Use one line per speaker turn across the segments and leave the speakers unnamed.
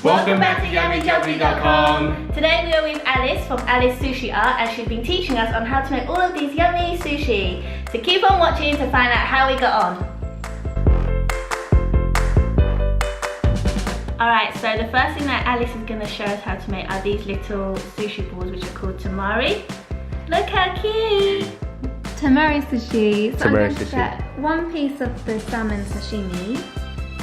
Welcome back to YummyJubbly.com.
Today we are with Alice from Alice Sushi Art, and she's been teaching us on how to make all of these yummy sushi. So keep on watching to find out how we got on. Alright, so the first thing that Alice is going to show us how to make are these little sushi balls, which are called Temari. Look how cute!
Temari Sushi. So I'm going to
Sushi.
get one piece of the salmon sashimi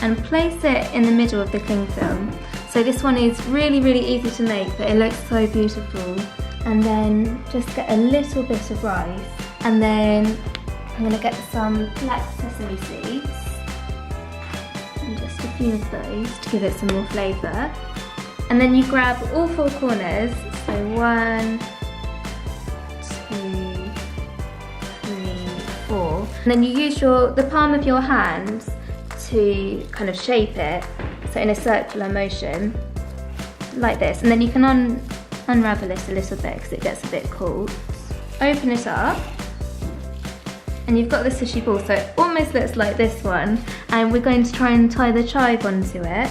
and place it in the middle of the cling film. So this one is really easy to make, but it looks so beautiful. And then just get a little bit of rice, and then I'm going to get some black sesame seeds and just a few of those to give it some more flavour. And then you grab all four corners, so 1, 2, 3, 4. And then you use the palm of your hand to kind of shape it, so in a circular motion, like this. And then you can unravel it a little bit because it gets a bit cool. Open it up, and you've got the sushi ball, so it almost looks like this one. And we're going to try and tie the chive onto it.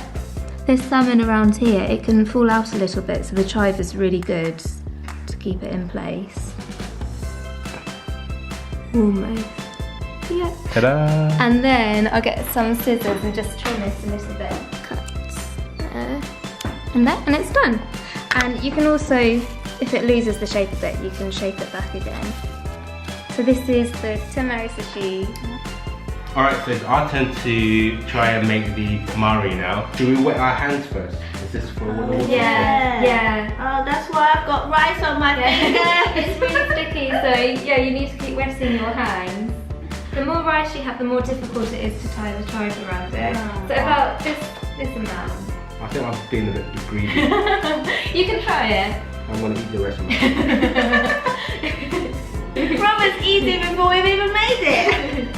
This salmon around here, it can fall out a little bit, so the chive is really good to keep it in place. Almost. Yeah.
Ta-da!
And then I'll get some scissors and just trim this a little bit. Cut there and there, and it's done. And you can also, if it loses the shape a bit, you can shape it back again. So this is the Temari Sushi.
Alright, so it's our turn to try and make the temari now. Do we wet our hands first? Is this for what the water?
Yeah.
Oh, that's why I've got rice on my finger.
It's really sticky, so yeah, you need to keep wetting your hands. The more rice you have, the more difficult it is to tie the chive around it. So about this amount.
I think I've been a bit greedy.
You can try it.
I'm gonna eat the rest of my
Robert eating before we've even made it.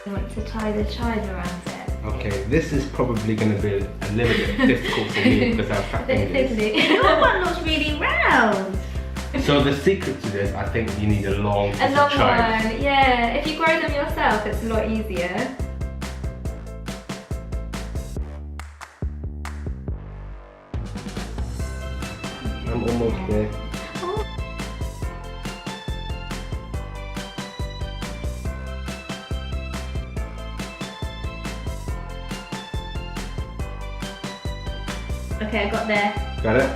You want to tie the chive around it.
Okay, this is probably going to be a little bit difficult for me because I have fat fingers.
Your one looks really round.
So the secret to this, I think you need a long piece
A long
of chive.
one, yeah. If you grow them yourself, it's a lot easier.
I'm almost there.
Okay, I got there.
Got it?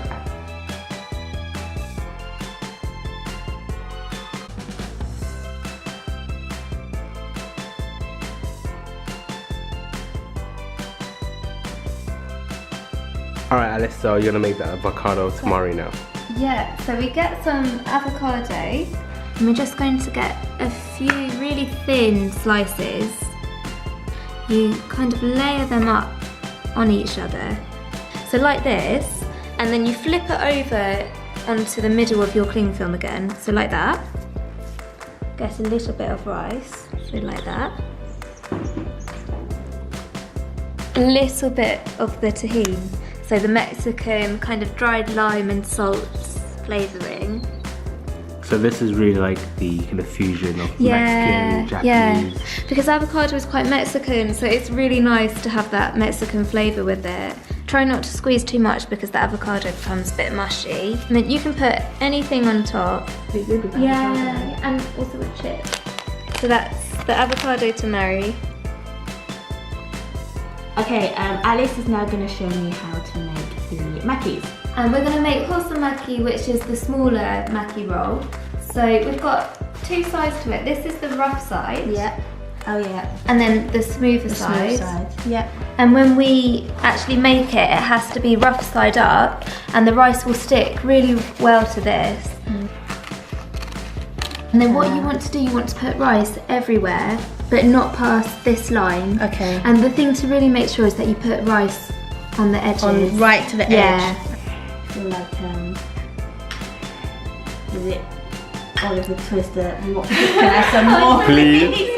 Alright Alice, so you're gonna make the avocado temari now.
Yeah, so we get some avocado, and we're just going to get a few really thin slices. You kind of layer them up on each other. So like this, and then you flip it over onto the middle of your cling film again, so like that. Get a little bit of rice, so like that. A little bit of the tahini, so the Mexican kind of dried lime and salt flavouring.
So this is really like the kind of fusion of Mexican, Japanese.
Yeah, because avocado is quite Mexican, so it's really nice to have that Mexican flavour with it. Try not to squeeze too much because the avocado becomes a bit mushy. And then you can put anything on top. Yeah, and also with chips. So that's the avocado temari.
Okay, Alice is now going to show me how to make the makis.
And we're going to make wholesome maki, which is the smaller maki roll. So we've got two sides to it. This is the rough side.
Yeah. Oh yeah.
And then the smoother side.
Yeah.
And when we actually make it, it has to be rough side up, and the rice will stick really well to this. And then what you want to do, you want to put rice everywhere, but not past this line.
Okay.
And the thing to really make sure is that you put rice on the edges.
On right to the edge.
Yeah.
I feel like is it Oliver Twister? Can I have some more?
Please.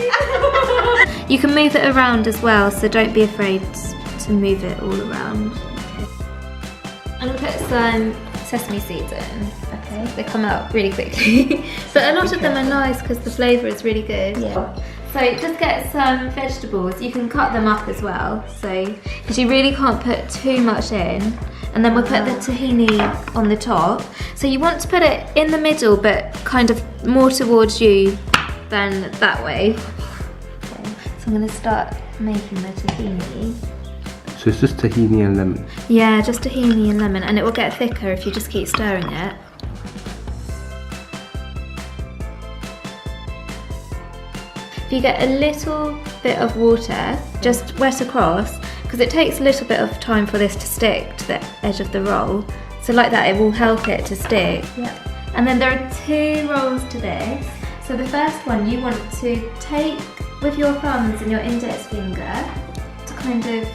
You can move it around as well, so don't be afraid to move it all around. I'm gonna put some sesame seeds in. Okay. They come out really quickly. But a lot of them are nice because the flavour is really good. Yeah. So just get some vegetables. You can cut them up as well. So, because you really can't put too much in. And then we'll put the tahini on the top. So you want to put it in the middle, but kind of more towards you than that way. Okay. So I'm gonna start making the tahini.
So it's just tahini and lemon?
Yeah, just tahini and lemon, and it will get thicker if you just keep stirring it. If you get a little bit of water, just wet across, because it takes a little bit of time for this to stick to the edge of the roll. So like that, it will help it to stick.
Yep.
And then there are 2 rolls to this. So the first one you want to take with your thumbs and your index finger to kind of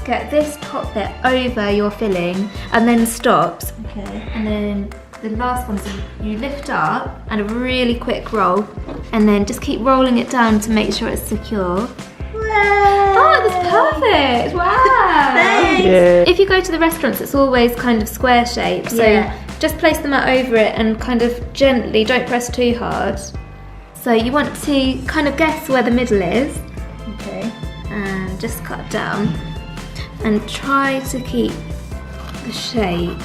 get this top bit over your filling and then stops. Okay. And then the last one, so you lift up and a really quick roll and then just keep rolling it down to make sure it's secure. Oh, that's perfect! Wow!
Thanks.
Yeah.
If you go to the restaurants, it's always kind of square shaped, so just place the mat over it and kind of gently, don't press too hard. So you want to kind of guess where the middle is. Okay. And just cut down. And try to keep the shape.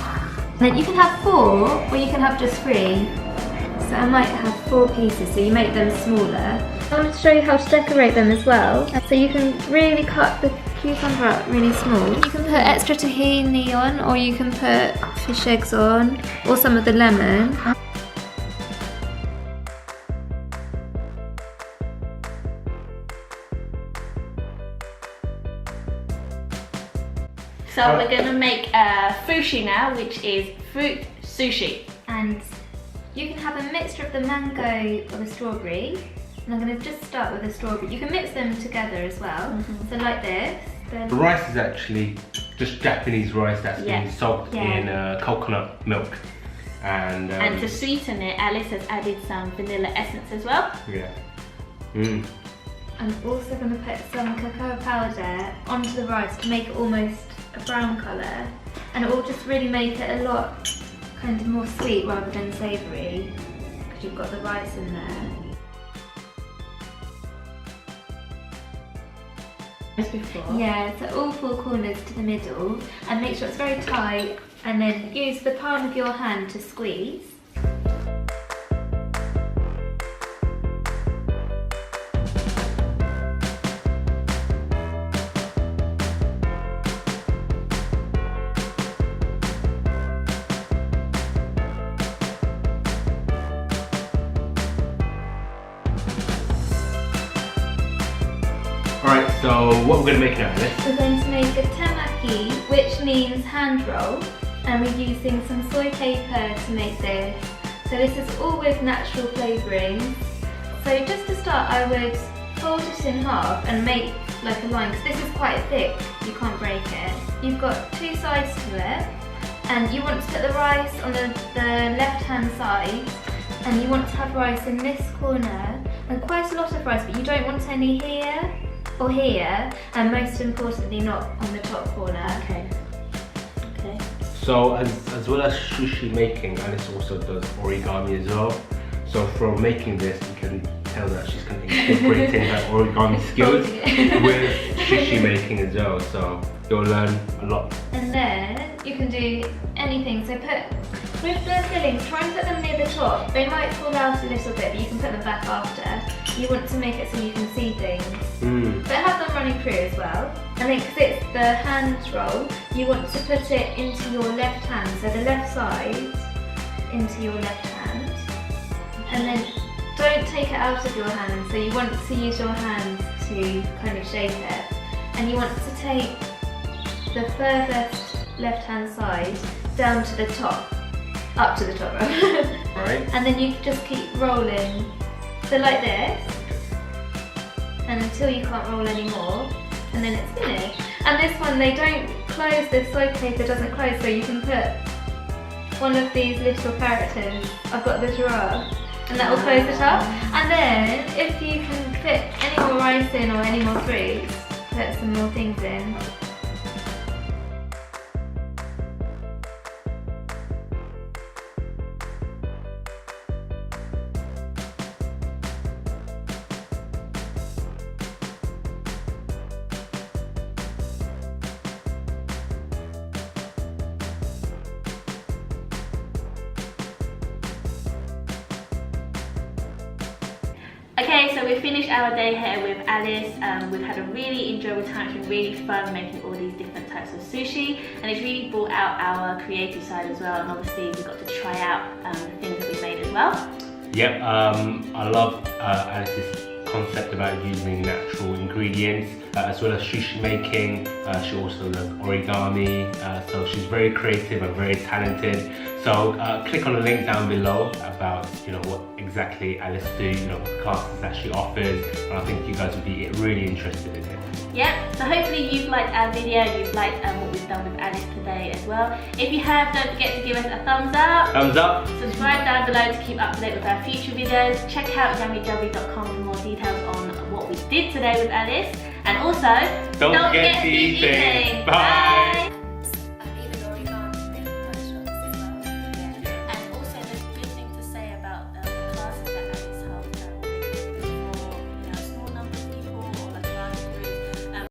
Then you can have 4 or you can have just 3. So I might have 4 pieces, so you make them smaller. I wanted to show you how to decorate them as well. So you can really cut the cucumber up really small. You can put extra tahini on, or you can put fish eggs on, or some of the lemon.
So we're going to make a frushi now, which is fruit sushi.
And you can have a mixture of the mango or the strawberry. And I'm going to just start with the strawberry. You can mix them together as well. So like this.
The rice is actually just Japanese rice that's been soaked in coconut milk. And
to sweeten it, Alice has added some vanilla essence as well.
Yeah. Mm.
I'm also going to put some cacao powder onto the rice to make it almost a brown colour, and it will just really make it a lot kind of more sweet rather than savoury because you've got the rice in there.
As before.
Yeah, so all 4 corners to the middle, and make sure it's very tight, and then use the palm of your hand to squeeze.
Alright, so what we're going to make now, Alice?
We're going to make a temaki, which means hand roll, and we're using some soy paper to make this. So this is all with natural flavourings. So just to start, I would fold it in half and make like a line, because this is quite thick, you can't break it. You've got 2 sides to it, and you want to put the rice on the left hand side, and you want to have rice in this corner, and quite a lot of rice, but you don't want any here or here, and most importantly not on the top corner.
Okay. Okay.
So as well as sushi making, Alice also does origami as well. So from making this, you can tell that she's going to incorporate her origami skills with sushi making as well. So you'll learn a lot.
And then you can do anything. So with the fillings, try and put them near the top. They might fall out a little bit, but you can put them back after. You want to make it so you can see things. But have them running through as well. And then because it's the hand roll, you want to put it into your left hand. So the left side into your left hand. And then don't take it out of your hand. So you want to use your hands to kind of shape it. And you want to take the furthest left hand side down to the top. Up to the top, right?
Right.
And then you just keep rolling. So like this, and until you can't roll anymore, and then it's finished. And this one, they don't close, the soy paper doesn't close, so you can put one of these little characters. I've got the giraffe. and that will close it up. And then if you can fit any more rice in or any more fruits, put some more things in.
Okay, so we've finished our day here with Alice. We've had a really enjoyable time. It's been really fun making all these different types of sushi, and it's really brought out our creative side as well. And obviously, we got to try out the things that we made as well.
Yep, I love Alice's concept about using natural ingredients as well as sushi making. She also does origami, so she's very creative and very talented. So click on the link down below about what exactly Alice do, classes that she offers, and I think you guys would be really interested in it.
Yep, so hopefully you've liked our video, you've liked what we've done with Alice today as well. If you have, don't forget to give us a thumbs up.
Thumbs up.
Subscribe down below to keep up to date with our future videos. Check out yummyjubby.com for more details on what we did today with Alice. And also, don't forget to keep eating.
Bye.